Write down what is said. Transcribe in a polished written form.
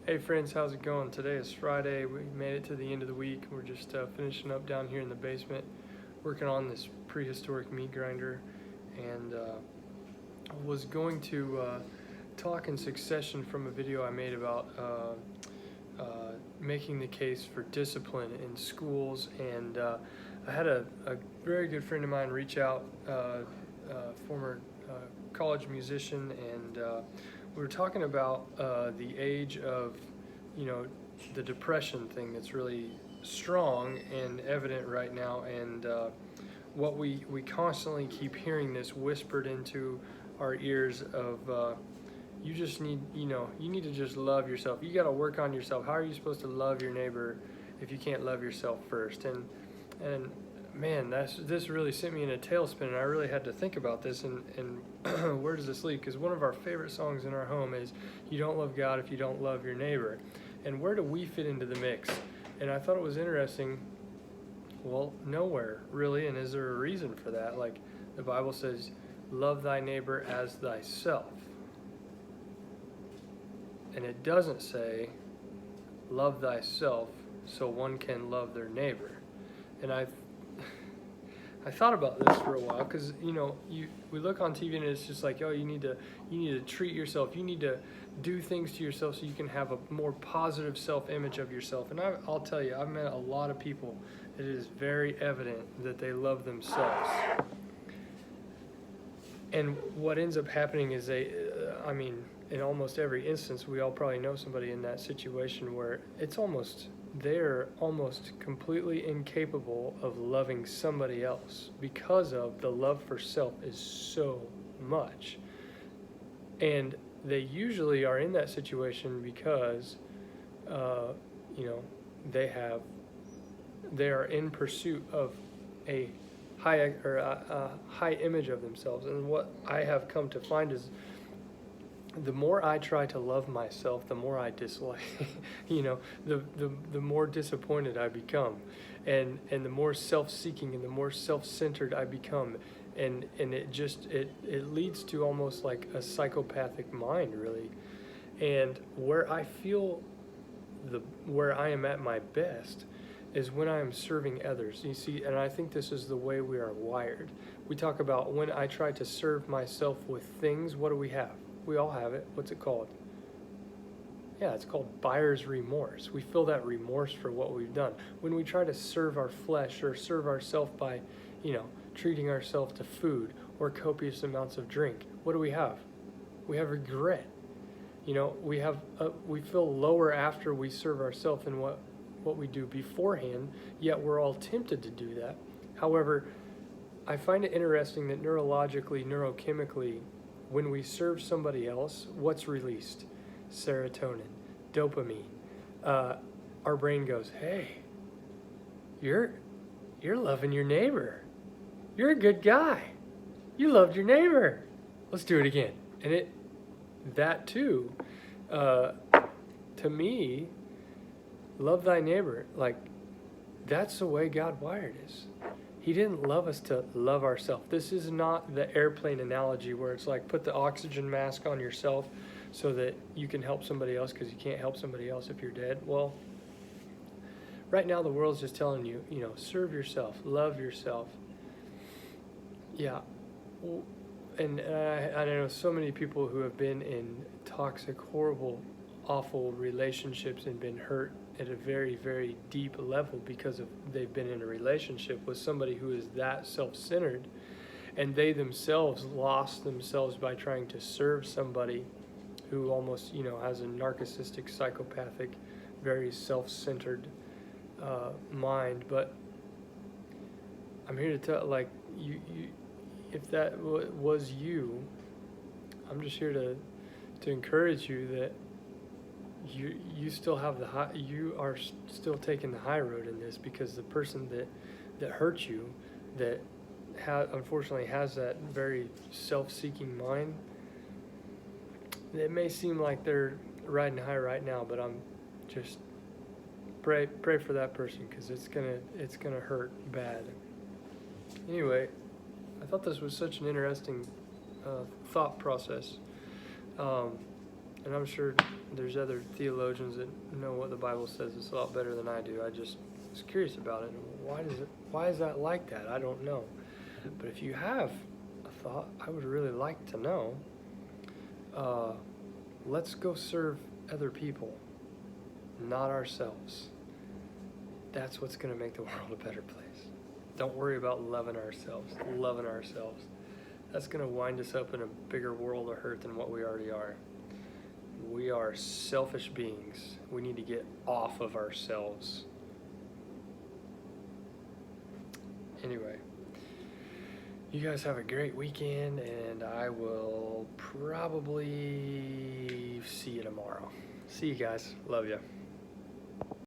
Hey friends, how's it going? Today is Friday. We made it to the end of the week. We're just finishing up down here in the basement, working on this prehistoric meat grinder, and was going to talk in succession from a video I made about making the case for discipline in schools. And I had a very good friend of mine reach out, former college musician, and we were talking about the age of, the depression thing that's really strong and evident right now, and what we constantly keep hearing this whispered into our ears of you just need, you need to just love yourself. You got to work on yourself. How are you supposed to love your neighbor if you can't love yourself first? And man, this really sent me in a tailspin, and I really had to think about this and where does this lead? Because one of our favorite songs in our home is "You Don't Love God If You Don't Love Your Neighbor," and where do we fit into the mix? And I thought it was interesting. Well, nowhere really, and is there a reason for that? Like the Bible says, "Love thy neighbor as thyself," and it doesn't say, "Love thyself so one can love their neighbor." And I thought about this for a while because we look on TV and it's just like, oh, you need to treat yourself. You need to do things to yourself so you can have a more positive self-image of yourself. And I'll tell you, I've met a lot of people that it is very evident that they love themselves. And what ends up happening is in almost every instance, we all probably know somebody in that situation where they're almost completely incapable of loving somebody else because of the love for self is so much. And they usually are in that situation because, they are in pursuit of a high image of themselves. And what I have come to find is, the more I try to love myself, the more I dislike, the more disappointed I become, and the more self-seeking and the more self-centered I become, and it leads to almost like a psychopathic mind, really. And where I feel where I am at my best is when I am serving others. You see, and I think this is the way we are wired. We talk about when I try to serve myself with things, what do we have? We all have it. What's it called? Yeah, it's called buyer's remorse. We feel that remorse for what we've done. When we try to serve our flesh or serve ourselves by, treating ourselves to food or copious amounts of drink, what do we have? We have regret. We feel lower after we serve ourselves than what we do beforehand, yet we're all tempted to do that. However, I find it interesting that neurologically, neurochemically, when we serve somebody else, what's released? Serotonin, dopamine. Our brain goes, hey, you're loving your neighbor. You're a good guy. You loved your neighbor. Let's do it again. And that too, to me, love thy neighbor, like that's the way God wired us. He didn't love us to love ourselves. This is not the airplane analogy where it's like put the oxygen mask on yourself so that you can help somebody else because you can't help somebody else if you're dead. Well, right now the world's just telling you, serve yourself, love yourself. Yeah. And I know so many people who have been in toxic, horrible, awful relationships and been hurt at a very, very deep level because they've been in a relationship with somebody who is that self-centered, and they themselves lost themselves by trying to serve somebody who almost has a narcissistic, psychopathic, very self-centered mind. But I'm here to tell, like, you if that was you, I'm just here to encourage you that you still have you are still taking the high road in this, because the person that hurt you, that unfortunately has that very self-seeking mind, it may seem like they're riding high right now, but I'm just pray for that person, because it's gonna hurt bad. Anyway, I thought this was such an interesting thought process. And I'm sure there's other theologians that know what the Bible says it's a lot better than I do. I just was curious about it. Why is that like that? I don't know. But if you have a thought, I would really like to know. Let's go serve other people, not ourselves. That's what's going to make the world a better place. Don't worry about loving ourselves. That's going to wind us up in a bigger world of hurt than what we already are. We are selfish beings. We need to get off of ourselves. Anyway, you guys have a great weekend, and I will probably see you tomorrow. See you guys. Love you.